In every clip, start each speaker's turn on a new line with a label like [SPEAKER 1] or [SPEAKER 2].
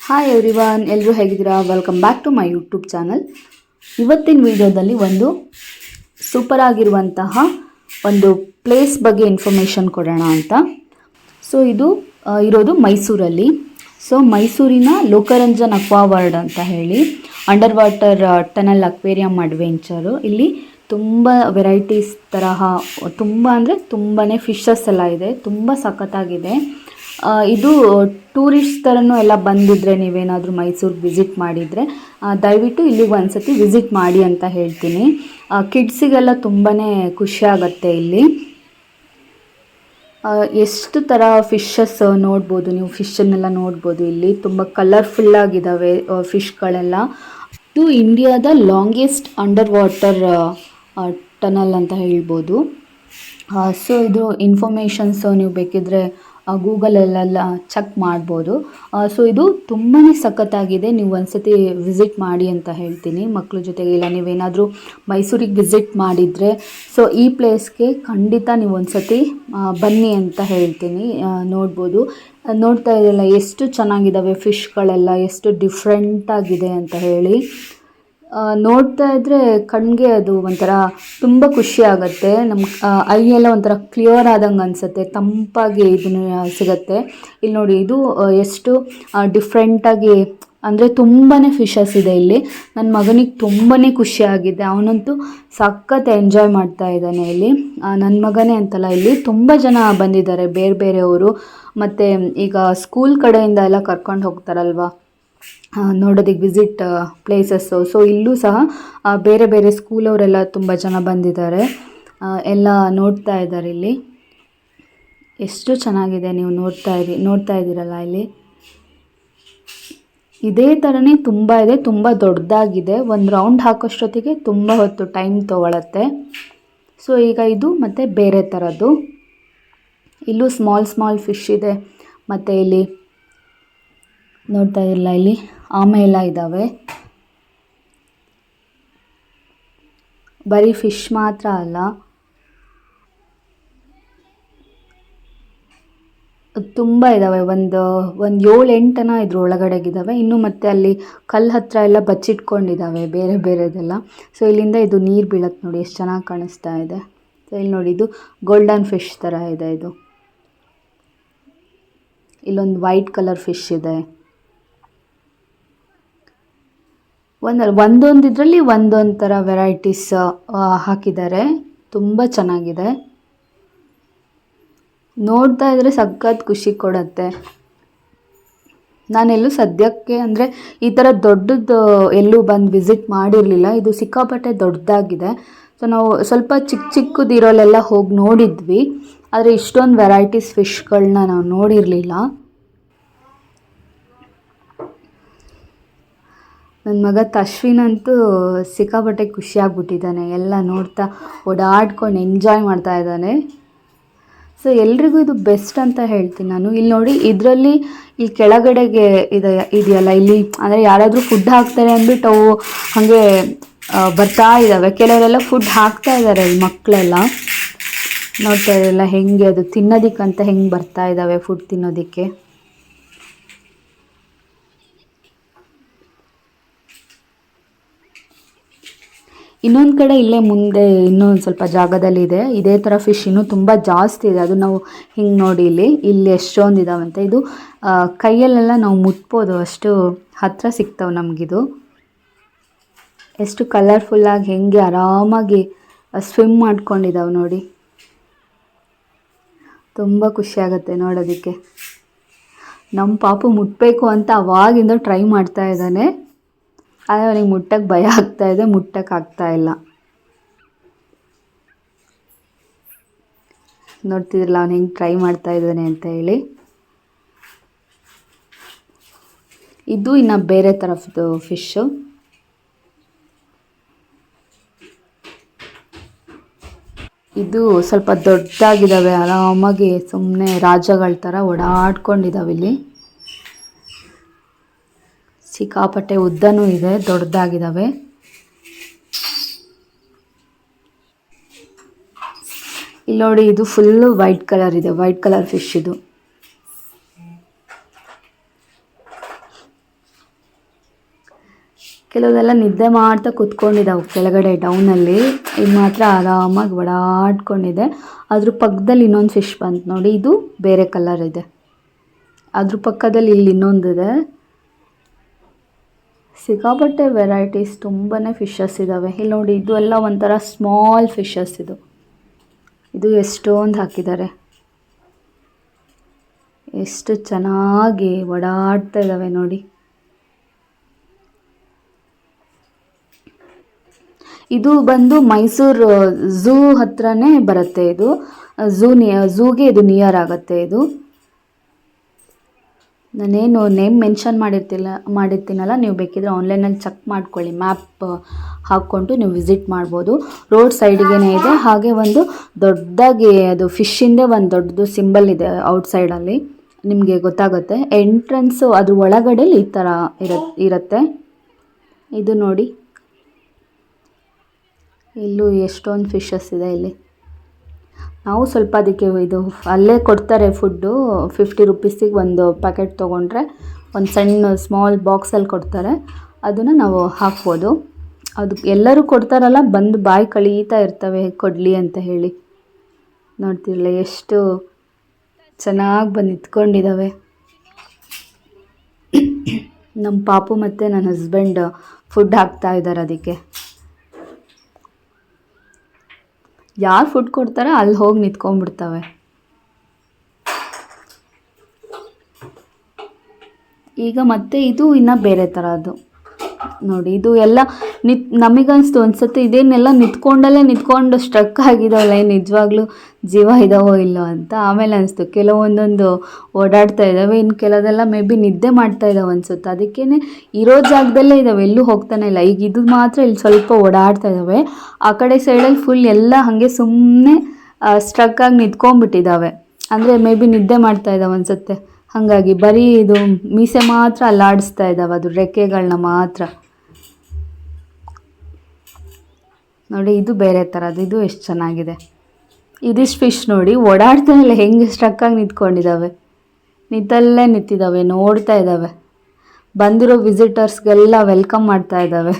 [SPEAKER 1] Hi everyone, ಎಲ್ಲರೂ ಹೇಗಿದ್ದೀರಾ? Welcome back to my YouTube channel. ಇವತ್ತಿನ ವಿಡಿಯೋದಲ್ಲಿ ಒಂದು ಸೂಪರ್ ಆಗಿರುವಂತಹ ಒಂದು ಪ್ಲೇಸ್ ಬಗ್ಗೆ ಇನ್ಫಾರ್ಮೇಷನ್ ಕೊಡೋಣ ಅಂತ. ಸೊ ಇದು ಇರೋದು ಮೈಸೂರಲ್ಲಿ. ಸೊ ಮೈಸೂರಿನ ಲೋಕರಂಜನ್ ಅಕ್ವಾ ವರ್ಲ್ಡ್ ಅಂತ ಹೇಳಿ under water tunnel aquarium adventure. ಇಲ್ಲಿ ತುಂಬ ವೆರೈಟೀಸ್ ತರಹ ತುಂಬ ಅಂದರೆ ತುಂಬಾ ಫಿಶಸ್ ಎಲ್ಲ ಇದೆ, ತುಂಬ ಸಖತ್ತಾಗಿದೆ. ಇದು ಟೂರಿಸ್ಟ್ ಥರನೂ ಎಲ್ಲ ಬಂದಿದ್ದರೆ, ನೀವೇನಾದರೂ ಮೈಸೂರಿಗೆ ವಿಸಿಟ್ ಮಾಡಿದರೆ ದಯವಿಟ್ಟು ಇಲ್ಲಿಗೆ ಒಂದ್ಸತಿ ವಿಸಿಟ್ ಮಾಡಿ ಅಂತ ಹೇಳ್ತೀನಿ. ಕಿಡ್ಸಿಗೆಲ್ಲ ತುಂಬಾ ಖುಷಿಯಾಗತ್ತೆ. ಇಲ್ಲಿ ಎಷ್ಟು ಥರ ಫಿಶಸ್ ನೋಡ್ಬೋದು, ನೀವು ಫಿಶನ್ನೆಲ್ಲ ನೋಡ್ಬೋದು. ಇಲ್ಲಿ ತುಂಬ ಕಲರ್ಫುಲ್ಲಾಗಿದ್ದಾವೆ ಫಿಶ್ಗಳೆಲ್ಲ. ಇದು ಇಂಡಿಯಾದ ಲಾಂಗೆಸ್ಟ್ ಅಂಡರ್ ವಾಟರ್ ಟನಲ್ ಅಂತ ಹೇಳ್ಬೋದು. ಸೊ ಇದು ಇನ್ಫಾರ್ಮೇಷನ್ಸು ನೀವು ಬೇಕಿದ್ರೆ ಗೂಗಲಲ್ಲೆಲ್ಲ ಚೆಕ್ ಮಾಡ್ಬೋದು. ಸೊ ಇದು ತುಂಬಾ ಸಖತ್ತಾಗಿದೆ, ನೀವು ಒಂದ್ಸತಿ ವಿಸಿಟ್ ಮಾಡಿ ಅಂತ ಹೇಳ್ತೀನಿ ಮಕ್ಕಳ ಜೊತೆಗೆ. ಇಲ್ಲ ನೀವೇನಾದರೂ ಮೈಸೂರಿಗೆ ವಿಸಿಟ್ ಮಾಡಿದರೆ ಸೊ ಈ ಪ್ಲೇಸ್ಗೆ ಖಂಡಿತ ನೀವು ಒಂದ್ಸತಿ ಬನ್ನಿ ಅಂತ ಹೇಳ್ತೀನಿ. ನೋಡ್ಬೋದು, ನೋಡ್ತಾ ಇರಲ್ಲ ಎಷ್ಟು ಚೆನ್ನಾಗಿದ್ದಾವೆ ಫಿಶ್ಗಳೆಲ್ಲ, ಎಷ್ಟು ಡಿಫ್ರೆಂಟಾಗಿದೆ ಅಂತ ಹೇಳಿ. ನೋಡ್ತಾ ಇದ್ದರೆ ಕಣ್ಣಿಗೆ ಅದು ಒಂಥರ ತುಂಬ ಖುಷಿ ಆಗುತ್ತೆ. ನಮ್ಮ ಐಯೆಲ್ಲ ಒಂಥರ ಕ್ಲಿಯರ್ ಆದಂಗೆ ಅನಿಸುತ್ತೆ, ತಂಪಾಗಿ ಇದನ್ನು ಸಿಗುತ್ತೆ. ಇಲ್ಲಿ ನೋಡಿ, ಇದು ಎಷ್ಟು ಡಿಫ್ರೆಂಟಾಗಿ ಅಂದರೆ ತುಂಬಾ ಫಿಶಸ್ ಇದೆ ಇಲ್ಲಿ. ನನ್ನ ಮಗನಿಗೆ ತುಂಬಾ ಖುಷಿಯಾಗಿದೆ, ಅವನಂತೂ ಸಖತ್ ಎಂಜಾಯ್ ಮಾಡ್ತಾ ಇದ್ದಾನೆ ಇಲ್ಲಿ. ನನ್ನ ಮಗನೇ ಅಂತಲ್ಲ, ಇಲ್ಲಿ ತುಂಬ ಜನ ಬಂದಿದ್ದಾರೆ ಬೇರೆ ಬೇರೆಯವರು. ಮತ್ತು ಈಗ ಸ್ಕೂಲ್ ಕಡೆಯಿಂದ ಎಲ್ಲ ಕರ್ಕೊಂಡು ಹೋಗ್ತಾರಲ್ವ ನೋಡೋದಕ್ಕೆ ವಿಸಿಟ್ ಪ್ಲೇಸಸ್ಸು. ಸೊ ಇಲ್ಲೂ ಸಹ ಬೇರೆ ಬೇರೆ ಸ್ಕೂಲವರೆಲ್ಲ ತುಂಬ ಜನ ಬಂದಿದ್ದಾರೆ, ಎಲ್ಲ ನೋಡ್ತಾ ಇದ್ದಾರೆ. ಇಲ್ಲಿ ಎಷ್ಟು ಚೆನ್ನಾಗಿದೆ, ನೀವು ನೋಡ್ತಾ ಇದ್ದೀರಲ್ಲ. ಇಲ್ಲಿ ಇದೇ ಥರನೇ ತುಂಬ ಇದೆ, ತುಂಬ ದೊಡ್ಡದಾಗಿದೆ. ಒಂದು ರೌಂಡ್ ಹಾಕೋಷ್ಟೊತ್ತಿಗೆ ತುಂಬ ಹೊತ್ತು ಟೈಮ್ ತೊಗೊಳತ್ತೆ. ಸೊ ಈಗ ಇದು ಮತ್ತು ಬೇರೆ ಥರದ್ದು, ಇಲ್ಲೂ ಸ್ಮಾಲ್ ಫಿಶ್ ಇದೆ. ಮತ್ತು ಇಲ್ಲಿ ನೋಡ್ತಾ ಇರಲ್ಲ, ಇಲ್ಲಿ ಆಮೆ ಎಲ್ಲ ಇದ್ದಾವೆ. ಬರೀ ಫಿಶ್ ಮಾತ್ರ ಅಲ್ಲ, ತುಂಬ ಇದ್ದಾವೆ. ಒಂದು 7-8 ಇದ್ರ ಒಳಗಡೆಗಿದ್ದಾವೆ. ಇನ್ನು ಮತ್ತೆ ಅಲ್ಲಿ ಕಲ್ಲು ಹತ್ರ ಎಲ್ಲ ಬಚ್ಚಿಟ್ಕೊಂಡಿದ್ದಾವೆ ಬೇರೆ ಬೇರೆದೆಲ್ಲ. ಸೊ ಇಲ್ಲಿಂದ ಇದು ನೀರು ಬೀಳತ್ತೆ ನೋಡಿ, ಎಷ್ಟು ಚೆನ್ನಾಗಿ ಕಾಣಿಸ್ತಾ ಇದೆ. ಸೊ ಇಲ್ಲಿ ನೋಡಿ, ಇದು ಗೋಲ್ಡನ್ ಫಿಶ್ ಥರ ಇದೆ. ಇದು ಇಲ್ಲೊಂದು ವೈಟ್ ಕಲರ್ ಫಿಶ್ ಇದೆ. ಒಂದೊಂದು ಇದರಲ್ಲಿ ಒಂದೊಂದು ಥರ ವೆರೈಟೀಸ್ ಹಾಕಿದ್ದಾರೆ, ತುಂಬ ಚೆನ್ನಾಗಿದೆ. ನೋಡ್ತಾ ಇದ್ದರೆ ಸಖತ್ ಖುಷಿ ಕೊಡುತ್ತೆ. ನಾನೆಲ್ಲೂ ಸದ್ಯಕ್ಕೆ ಅಂದರೆ ಈ ಥರ ದೊಡ್ಡದು ಎಲ್ಲೂ ಬಂದು ವಿಸಿಟ್ ಮಾಡಿರಲಿಲ್ಲ. ಇದು ಸಿಕ್ಕಾಪಟ್ಟೆ ದೊಡ್ಡದಾಗಿದೆ. ಸೊ ನಾವು ಸ್ವಲ್ಪ ಚಿಕ್ಕದಿರೋಲ್ಲೆಲ್ಲ ಹೋಗಿ ನೋಡಿದ್ವಿ, ಆದರೆ ಇಷ್ಟೊಂದು ವೆರೈಟೀಸ್ ಫಿಶ್ಗಳನ್ನ ನಾವು ನೋಡಿರಲಿಲ್ಲ. ನನ್ನ ಮಗ ತಶ್ವಿನ್ ಅಂತೂ ಸಿಕ್ಕಾಪಟ್ಟೆ ಖುಷಿಯಾಗ್ಬಿಟ್ಟಿದ್ದಾನೆ, ಎಲ್ಲ ನೋಡ್ತಾ ಓಡಾಡ್ಕೊಂಡು ಎಂಜಾಯ್ ಮಾಡ್ತಾ ಇದ್ದಾನೆ. ಸೊ ಎಲ್ರಿಗೂ ಇದು ಬೆಸ್ಟ್ ಅಂತ ಹೇಳ್ತೀನಿ ನಾನು. ಇಲ್ಲಿ ನೋಡಿ, ಇದರಲ್ಲಿ ಇಲ್ಲಿ ಕೆಳಗಡೆಗೆ ಇದೆಯಲ್ಲ, ಇಲ್ಲಿ ಅಂದರೆ ಯಾರಾದರೂ ಫುಡ್ ಹಾಕ್ತಾರೆ ಅಂದ್ಬಿಟ್ಟು ಅವು ಹಾಗೆ ಬರ್ತಾ ಇದ್ದಾವೆ. ಕೆಲವರೆಲ್ಲ ಫುಡ್ ಹಾಕ್ತಾ ಇದ್ದಾರೆ, ಇಲ್ಲಿ ಮಕ್ಕಳೆಲ್ಲ ನೋಡ್ತಾ ಇರಲ್ಲ ಹೆಂಗೆ ಅದು ತಿನ್ನೋದಕ್ಕಂತ ಹೆಂಗೆ ಬರ್ತಾ ಇದ್ದಾವೆ ಫುಡ್ ತಿನ್ನೋದಕ್ಕೆ. ಇನ್ನೊಂದು ಕಡೆ ಇಲ್ಲೇ ಮುಂದೆ ಇನ್ನೊಂದು ಸ್ವಲ್ಪ ಜಾಗದಲ್ಲಿ ಇದೆ ಇದೇ ಥರ ಫಿಶ್, ಇನ್ನೂ ತುಂಬ ಜಾಸ್ತಿ ಇದೆ. ಅದು ನಾವು ಹಿಂಗೆ ನೋಡಿ ಇಲ್ಲಿ ಎಷ್ಟೊಂದು ಇದಾವಂತೆ. ಇದು ಕೈಯಲ್ಲೆಲ್ಲ ನಾವು ಮುಟ್ಬೋದು, ಅಷ್ಟು ಹತ್ತಿರ ಸಿಗ್ತಾವೆ ನಮಗಿದು. ಎಷ್ಟು ಕಲರ್ಫುಲ್ಲಾಗಿ ಹೆಂಗೆ ಆರಾಮಾಗಿ ಸ್ವಿಮ್ ಮಾಡ್ಕೊಂಡಿದ್ದಾವೆ ನೋಡಿ, ತುಂಬ ಖುಷಿಯಾಗತ್ತೆ ನೋಡೋದಕ್ಕೆ. ನಮ್ಮ ಪಾಪು ಮುಟ್ಟಬೇಕು ಅಂತ ಅವಾಗಿಂದ ಟ್ರೈ ಮಾಡ್ತಾ ಇದ್ದಾನೆ, ಆದರೆ ಅವನಿಗೆ ಮುಟ್ಟಕ್ಕೆ ಭಯ ಆಗ್ತಾ ಇದೆ, ಮುಟ್ಟಕ್ಕಾಗ್ತಾ ಇಲ್ಲ. ನೋಡ್ತಿದ್ರಲ್ಲ ಅವನು ಹೆಂಗೆ ಟ್ರೈ ಮಾಡ್ತಾ ಇದ್ದಾನೆ ಅಂತ ಹೇಳಿ. ಇದು ಇನ್ನು ಬೇರೆ ಥರದ್ದು ಫಿಶ್ಶು. ಇದು ಸ್ವಲ್ಪ ದೊಡ್ಡದಾಗಿದ್ದಾವೆ, ಆರಾಮಾಗಿ ಸುಮ್ಮನೆ ರಾಜಗಳ ಥರ ಓಡಾಡ್ಕೊಂಡಿದ್ದಾವೆ. ಇಲ್ಲಿ ಸಿಕ್ಕಾಪಟ್ಟೆ ಉದ್ದನೂ ಇದೆ, ದೊಡ್ಡದಾಗಿದ್ದಾವೆ. ಇಲ್ಲಿ ನೋಡಿ, ಇದು ಫುಲ್ಲು ವೈಟ್ ಕಲರ್ ಇದೆ, ವೈಟ್ ಕಲರ್ ಫಿಶ್ ಇದು. ಕೆಲವೆಲ್ಲ ನಿದ್ದೆ ಮಾಡ್ತಾ ಕುತ್ಕೊಂಡಿದ್ದಾವೆ ಕೆಳಗಡೆ ಡೌನಲ್ಲಿ. ಇದು ಮಾತ್ರ ಆರಾಮಾಗಿ ಓಡಾಡ್ಕೊಂಡಿದೆ. ಅದ್ರ ಪಕ್ಕದಲ್ಲಿ ಇನ್ನೊಂದು ಫಿಶ್ ಬಂತು ನೋಡಿ, ಇದು ಬೇರೆ ಕಲರ್ ಇದೆ. ಅದ್ರ ಪಕ್ಕದಲ್ಲಿ ಇಲ್ಲಿ ಇನ್ನೊಂದಿದೆ. ಸಿಕ್ಕಾಪಟ್ಟೆ ವೆರೈಟೀಸ್, ತುಂಬಾ ಫಿಶಸ್ ಇದ್ದಾವೆ. ಇಲ್ಲಿ ನೋಡಿ, ಇದು ಎಲ್ಲ ಒಂಥರ ಸ್ಮಾಲ್ ಫಿಶಸ್. ಇದು ಎಷ್ಟೊಂದು ಹಾಕಿದ್ದಾರೆ. ಎಷ್ಟು ಚೆನ್ನಾಗಿ ಓಡಾಡ್ತಾ ಇದ್ದಾವೆ ನೋಡಿ. ಇದು ಬಂದು ಮೈಸೂರು ಝೂ ಹತ್ರನೇ ಬರುತ್ತೆ. ಇದು ಝೂಗೆ ಇದು ನಿಯರ್ ಆಗುತ್ತೆ. ಇದು ನಾನೇನು ನೇಮ್ ಮೆನ್ಷನ್ ಮಾಡಿರ್ತೀನಲ್ಲ, ನೀವು ಬೇಕಿದ್ರೆ ಆನ್ಲೈನಲ್ಲಿ ಚೆಕ್ ಮಾಡ್ಕೊಳ್ಳಿ. ಮ್ಯಾಪ್ ಹಾಕ್ಕೊಂಡು ನೀವು ವಿಸಿಟ್ ಮಾಡ್ಬೋದು. ರೋಡ್ ಸೈಡ್ಗೇ ಇದೆ. ಹಾಗೆ ಒಂದು ದೊಡ್ಡದಾಗಿ ಅದು ಫಿಶ್ಶಿಂದೇ ಒಂದು ದೊಡ್ಡದು ಸಿಂಬಲ್ ಇದೆ ಔಟ್ಸೈಡಲ್ಲಿ, ನಿಮಗೆ ಗೊತ್ತಾಗುತ್ತೆ. ಎಂಟ್ರೆನ್ಸು ಅದ್ರ ಒಳಗಡೆಲಿ ಈ ಥರ ಇರುತ್ತೆ. ಇದು ನೋಡಿ, ಇಲ್ಲೂ ಎಷ್ಟೊಂದು ಫಿಶಸ್ ಇದೆ. ಇಲ್ಲಿ ನಾವು ಸ್ವಲ್ಪ ಅದಕ್ಕೆ ಇದು ಅಲ್ಲೇ ಕೊಡ್ತಾರೆ ಫುಡ್ಡು. 50 ರುಪೀಸಿಗೆ ಒಂದು ಪ್ಯಾಕೆಟ್ ತೊಗೊಂಡ್ರೆ ಒಂದು ಸಣ್ಣ ಸ್ಮಾಲ್ ಬಾಕ್ಸಲ್ಲಿ ಕೊಡ್ತಾರೆ. ಅದನ್ನು ನಾವು ಹಾಕ್ಬೋದು. ಅದು ಎಲ್ಲರೂ ಕೊಡ್ತಾರಲ್ಲ, ಬಂದು ಬಾಯಿ ಕಳೀತಾ ಇರ್ತವೆ ಕೊಡಲಿ ಅಂತ ಹೇಳಿ. ನೋಡ್ತಿರಲ್ಲ ಎಷ್ಟು ಚೆನ್ನಾಗಿ ಬಂದು ನಿಂತ್ಕೊಂಡಿದ್ದಾವೆ. ನಮ್ಮ ಪಾಪು ಮತ್ತು ನನ್ನ ಹಸ್ಬೆಂಡ್ ಫುಡ್ ಹಾಕ್ತಾ ಇದ್ದಾರೆ ಅದಕ್ಕೆ. ಯಾರು ಫುಡ್ ಕೊಡ್ತಾರೋ ಅಲ್ಲಿ ಹೋಗಿ ನಿಂತ್ಕೊಂಡ್ಬಿಡ್ತವೆ. ಈಗ ಮತ್ತೆ ಇದು ಇನ್ನೂ ಬೇರೆ ಥರದ್ದು ನೋಡಿ. ಇದು ಎಲ್ಲ ನಮಗನ್ನಿಸ್ತು ಒಂದ್ಸತಿ ಇದೇನೆಲ್ಲ ನಿಂತ್ಕೊಂಡು ಸ್ಟ್ರಕ್ ಆಗಿದಾವಲ್ಲ, ನಿಜವಾಗ್ಲೂ ಜೀವ ಇದಾವೋ ಇಲ್ಲೋ ಅಂತ. ಆಮೇಲೆ ಅನಿಸ್ತು ಕೆಲವೊಂದೊಂದು ಓಡಾಡ್ತಾ ಇದ್ದಾವೆ, ಇನ್ನು ಕೆಲವೆಲ್ಲ ಮೇ ಬಿ ನಿದ್ದೆ ಮಾಡ್ತಾ ಇದ್ದಾವೆ ಅನಿಸುತ್ತೆ. ಅದಕ್ಕೇ ಇರೋ ಜಾಗದಲ್ಲೇ ಇದ್ದಾವೆ, ಎಲ್ಲೂ ಹೋಗ್ತಾನೆ ಇಲ್ಲ. ಈಗ ಇದು ಮಾತ್ರ ಇಲ್ಲಿ ಸ್ವಲ್ಪ ಓಡಾಡ್ತಾ ಇದ್ದಾವೆ. ಆ ಕಡೆ ಸೈಡಲ್ಲಿ ಫುಲ್ ಎಲ್ಲ ಹಾಗೆ ಸುಮ್ಮನೆ ಸ್ಟ್ರಕ್ ಆಗಿ ನಿಂತ್ಕೊಂಡ್ಬಿಟ್ಟಿದ್ದಾವೆ. ಅಂದರೆ ಮೇ ಬಿ ನಿದ್ದೆ ಮಾಡ್ತಾ ಇದ್ದಾವೆ ಅನಿಸುತ್ತೆ. ಹಾಗಾಗಿ ಬರೀ ಇದು ಮೀಸೆ ಮಾತ್ರ ಅಲ್ಲಾಡಿಸ್ತಾ ಇದ್ದಾವೆ, ಅದು ರೆಕ್ಕೆಗಳನ್ನ ಮಾತ್ರ. ನೋಡಿ, ಇದು ಬೇರೆ ಥರದ್ದು. ಇದು ಎಷ್ಟು ಚೆನ್ನಾಗಿದೆ. ಇದಿಷ್ಟು ಫಿಶ್ ನೋಡಿ, ಓಡಾಡ್ತಾನೆಲ್ಲ ಹೆಂಗೆ ಸ್ಟ್ರಕ್ಕಾಗಿ ನಿಂತ್ಕೊಂಡಿದ್ದಾವೆ. ನಿಂತಿದ್ದಾವೆ, ನೋಡ್ತಾ ಇದ್ದಾವೆ. ಬಂದಿರೋ ವಿಸಿಟರ್ಸ್ಗೆಲ್ಲ ವೆಲ್ಕಮ್ ಮಾಡ್ತಾ ಇದ್ದಾವೆ.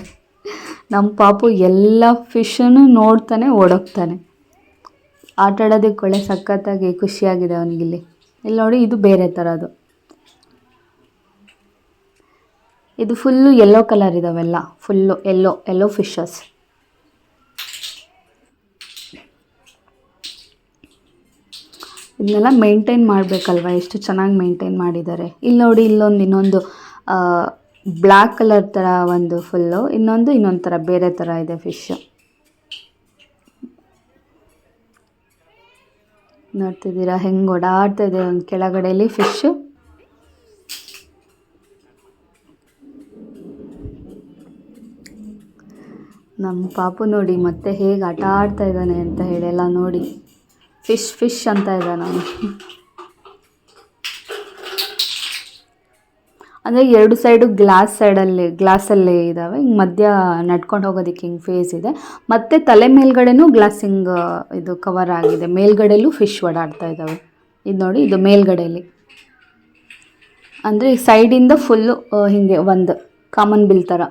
[SPEAKER 1] ನಮ್ಮ ಪಾಪು ಎಲ್ಲ ಫಿಶನ್ನು ನೋಡ್ತಾನೆ ಓಡೋಗ್ತಾನೆ. ಆಟ ಆಡೋದಕ್ಕೆ ಒಳ್ಳೆ ಸಖತ್ತಾಗಿ ಖುಷಿಯಾಗಿದೆ ಅವನಿಗಿಲ್ಲಿ. ಇಲ್ಲಿ ನೋಡಿ, ಇದು ಬೇರೆ ಥರದ್ದು. ಇದು ಫುಲ್ಲು ಯೆಲ್ಲೋ ಕಲರ್ ಇದ್ದಾವೆಲ್ಲ, ಫುಲ್ಲು ಯೆಲ್ಲೋ ಫಿಶಸ್. ಇದನ್ನೆಲ್ಲ ಮೇಂಟೈನ್ ಮಾಡಬೇಕಲ್ವ, ಎಷ್ಟು ಚೆನ್ನಾಗಿ ಮೇಂಟೈನ್ ಮಾಡಿದ್ದಾರೆ. ಇಲ್ಲಿ ನೋಡಿ, ಇನ್ನೊಂದು ಬ್ಲ್ಯಾಕ್ ಕಲರ್ ಥರ ಒಂದು ಫುಲ್ಲು, ಇನ್ನೊಂದು ಥರ ಬೇರೆ ಥರ ಇದೆ ಫಿಶ್. ನೋಡ್ತಿದ್ದೀರಾ ಹೆಂಗೆ ಓಡಾಡ್ತಾ ಇದೆ ಒಂದು ಕೆಳಗಡೆಯಲ್ಲಿ ಫಿಶ್ಶು. ನಮ್ಮ ಪಾಪು ನೋಡಿ ಮತ್ತೆ ಹೇಗೆ ಆಟ ಆಡ್ತಾ ಇದ್ದಾನೆ ಅಂತ ಹೇಳಿ ಎಲ್ಲ ನೋಡಿ. ಫಿಶ್ ಅಂತ ಇದ್ದಾನೆ ಅವನು. ಅಂದರೆ ಎರಡು ಸೈಡು ಗ್ಲಾಸಲ್ಲೇ ಇದ್ದಾವೆ. ಹಿಂಗೆ ಮಧ್ಯ ನಡ್ಕೊಂಡು ಹೋಗೋದಕ್ಕೆ ಹಿಂಗೆ ಫೇಸ್ ಇದೆ. ಮತ್ತು ತಲೆ ಮೇಲ್ಗಡೆನೂ ಗ್ಲಾಸಿಂಗ್ ಇದು ಕವರ್ ಆಗಿದೆ. ಮೇಲ್ಗಡೆಯಲ್ಲೂ ಫಿಶ್ ಓಡಾಡ್ತಾ ಇದ್ದಾವೆ. ಇದು ನೋಡಿ, ಇದು ಮೇಲ್ಗಡೆಯಲ್ಲಿ. ಅಂದರೆ ಸೈಡಿಂದ ಫುಲ್ಲು ಹೀಗೆ ಒಂದು ಕಾಮನ್ ಬಿಲ್ ಥರ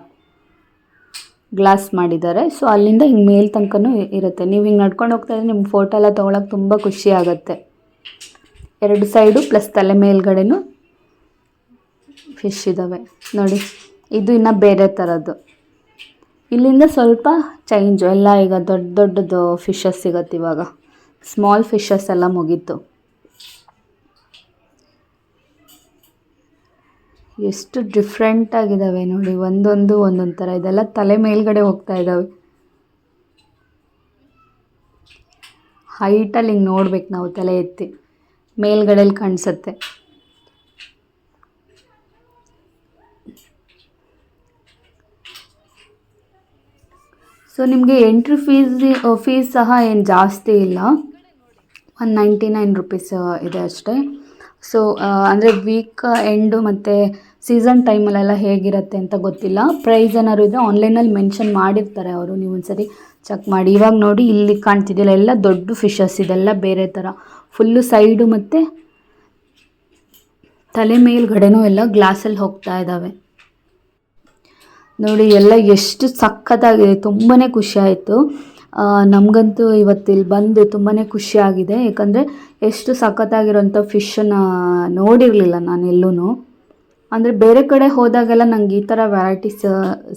[SPEAKER 1] ಗ್ಲಾಸ್ ಮಾಡಿದ್ದಾರೆ. ಸೊ ಅಲ್ಲಿಂದ ಹಿಂಗೆ ಮೇಲ್ ತನಕನೂ ಇರುತ್ತೆ. ನೀವು ಹಿಂಗೆ ನಡ್ಕೊಂಡು ಹೋಗ್ತಾ ಇದ್ರೆ ನಿಮ್ಗೆ ಫೋಟೋ ಎಲ್ಲ ತೊಗೊಳಕ್ಕೆ ತುಂಬ ಖುಷಿ ಆಗುತ್ತೆ. ಎರಡು ಸೈಡು ಪ್ಲಸ್ ತಲೆ ಮೇಲ್ಗಡೆನೂ ಫಿಶ್ ಇದ್ದಾವೆ ನೋಡಿ. ಇದು ಇನ್ನು ಬೇರೆ ಥರದ್ದು. ಇಲ್ಲಿಂದ ಸ್ವಲ್ಪ ಚೇಂಜು ಎಲ್ಲ. ಈಗ ದೊಡ್ಡದು ಫಿಶಸ್ ಸಿಗುತ್ತೆ ಇವಾಗ. ಸ್ಮಾಲ್ ಫಿಶಸ್ ಎಲ್ಲ ಮುಗೀತು. ಎಷ್ಟು ಡಿಫ್ರೆಂಟಾಗಿದ್ದಾವೆ ನೋಡಿ, ಒಂದೊಂದು ಥರ. ಇದೆಲ್ಲ ತಲೆ ಮೇಲ್ಗಡೆ ಹೋಗ್ತಾ ಇದ್ದಾವೆ. ಹೈಟಲ್ಲಿ ಹಿಂಗೆ ನೋಡ್ಬೇಕು ನಾವು, ತಲೆ ಎತ್ತಿ ಮೇಲ್ಗಡೆಯಲ್ಲಿ ಕಾಣಿಸುತ್ತೆ. ಸೊ ನಿಮಗೆ ಎಂಟ್ರಿ ಫೀಸ್ ಸಹ ಏನು ಜಾಸ್ತಿ ಇಲ್ಲ, 199 ರುಪೀಸ್ ಇದೆ ಅಷ್ಟೇ. ಸೊ ಅಂದರೆ ವೀಕ್ ಎಂಡು ಮತ್ತು ಸೀಸನ್ ಟೈಮಲ್ಲೆಲ್ಲ ಹೇಗಿರುತ್ತೆ ಅಂತ ಗೊತ್ತಿಲ್ಲ. ಪ್ರೈಸ್ ಏನಾದ್ರು ಇದ್ದರೆ ಆನ್ಲೈನಲ್ಲಿ ಮೆನ್ಷನ್ ಮಾಡಿರ್ತಾರೆ ಅವರು, ನೀವು ಒಂದ್ಸರಿ ಚೆಕ್ ಮಾಡಿ. ಇವಾಗ ನೋಡಿ, ಇಲ್ಲಿ ಕಾಣ್ತಿದ್ದಿಲ್ಲ ಎಲ್ಲ ದೊಡ್ಡ ಫಿಶಸ್. ಇದೆಲ್ಲ ಬೇರೆ ಥರ ಫುಲ್ಲು ಸೈಡು ಮತ್ತು ತಲೆ ಮೇಲ್ಗಡೆನೂ ಎಲ್ಲ ಗ್ಲಾಸಲ್ಲಿ ಹೋಗ್ತಾ ಇದ್ದಾವೆ. ನೋಡಿ ಎಲ್ಲ ಎಷ್ಟು ಸಖತ್ತಾಗಿದೆ, ತುಂಬಾ ಖುಷಿ ಆಯಿತು. ನಮಗಂತೂ ಇವತ್ತಿಲ್ಲಿ ಬಂದು ತುಂಬಾ ಖುಷಿಯಾಗಿದೆ, ಯಾಕಂದರೆ ಎಷ್ಟು ಸಖತ್ತಾಗಿರೋಂಥ ಫಿಶನ್ನು ನೋಡಿರಲಿಲ್ಲ ನಾನೆಲ್ಲೂ. ಅಂದರೆ ಬೇರೆ ಕಡೆ ಹೋದಾಗೆಲ್ಲ ನಂಗೆ ಈ ಥರ ವೆರೈಟೀಸ್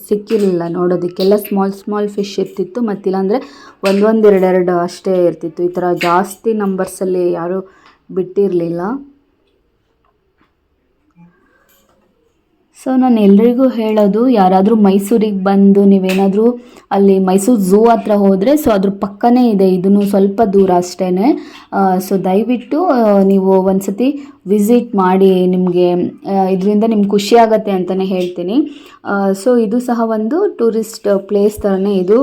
[SPEAKER 1] ಸಿಕ್ಕಿರಲಿಲ್ಲ ನೋಡೋದಕ್ಕೆಲ್ಲ. ಸ್ಮಾಲ್ ಸ್ಮಾಲ್ ಫಿಶ್ ಇರ್ತಿತ್ತು, ಮತ್ತಿಲ್ಲಾಂದರೆ ಒಂದೊಂದು ಎರಡೆರಡು ಅಷ್ಟೇ ಇರ್ತಿತ್ತು. ಈ ಥರ ಜಾಸ್ತಿ ನಂಬರ್ಸಲ್ಲಿ ಯಾರೂ ಬಿಟ್ಟಿರಲಿಲ್ಲ. ಸೊ ನಾನು ಎಲ್ರಿಗೂ ಹೇಳೋದು, ಯಾರಾದರೂ ಮೈಸೂರಿಗೆ ಬಂದು ನೀವೇನಾದರೂ ಅಲ್ಲಿ ಮೈಸೂರು ಝೂ ಹತ್ರ ಹೋದರೆ, ಸೊ ಅದ್ರ ಪಕ್ಕನೇ ಇದೆ, ಇದನ್ನು ಸ್ವಲ್ಪ ದೂರ ಅಷ್ಟೇ. ಸೊ ದಯವಿಟ್ಟು ನೀವು ಒಂದು ಸತಿ ವಿಸಿಟ್ ಮಾಡಿ, ನಿಮಗೆ ಇದರಿಂದ ನಿಮ್ಗೆ ಖುಷಿ ಆಗುತ್ತೆ ಅಂತಲೇ ಹೇಳ್ತೀನಿ. ಸೊ ಇದು ಸಹ ಒಂದು ಟೂರಿಸ್ಟ್ ಪ್ಲೇಸ್ ಥರನೇ ಇದು,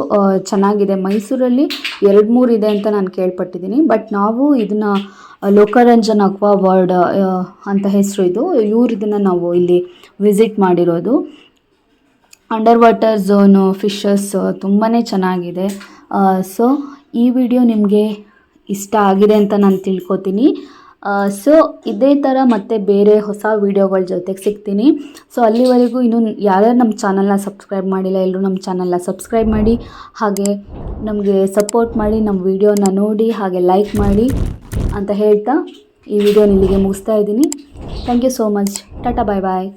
[SPEAKER 1] ಚೆನ್ನಾಗಿದೆ. ಮೈಸೂರಲ್ಲಿ 2-3 ಇದೆ ಅಂತ ನಾನು ಕೇಳ್ಪಟ್ಟಿದ್ದೀನಿ, ಬಟ್ ನಾವು ಇದನ್ನು ಲೋಕರಂಜನ್ ಅಕ್ವಾ ವರ್ಲ್ಡ್ ಅಂತ ಹೆಸರು ಇದು. ಇದನ್ನು ನಾವು ಇಲ್ಲಿ ವಿಸಿಟ್ ಮಾಡಿರೋದು. ಅಂಡರ್ ವಾಟರ್ ಝೋನು, ಫಿಶಸ್ ತುಂಬಾ ಚೆನ್ನಾಗಿದೆ. ಸೊ ಈ ವಿಡಿಯೋ ನಿಮಗೆ ಇಷ್ಟ ಆಗಿದೆ ಅಂತ ನಾನು ತಿಳ್ಕೊತೀನಿ. ಸೊ ಇದೇ ಥರ ಮತ್ತೆ ಬೇರೆ ಹೊಸ ವೀಡಿಯೋಗಳ ಜೊತೆಗೆ ಸಿಗ್ತೀನಿ. ಸೊ ಅಲ್ಲಿವರೆಗೂ ಇನ್ನೂ ಯಾರ್ಯಾರು ನಮ್ಮ ಚಾನಲ್ನ ಸಬ್ಸ್ಕ್ರೈಬ್ ಮಾಡಿಲ್ಲ, ಎಲ್ಲರೂ ನಮ್ಮ ಚಾನಲ್ನ ಸಬ್ಸ್ಕ್ರೈಬ್ ಮಾಡಿ, ಹಾಗೆ ನಮಗೆ ಸಪೋರ್ಟ್ ಮಾಡಿ, ನಮ್ಮ ವಿಡಿಯೋನ ನೋಡಿ ಹಾಗೆ ಲೈಕ್ ಮಾಡಿ ಅಂತ ಹೇಳ್ತಾ ಈ ವಿಡಿಯೋನ ಇಲ್ಲಿಗೆ ಮುಗಿಸ್ತಾ ಇದ್ದೀನಿ. Thank you so much. Tata, bye bye.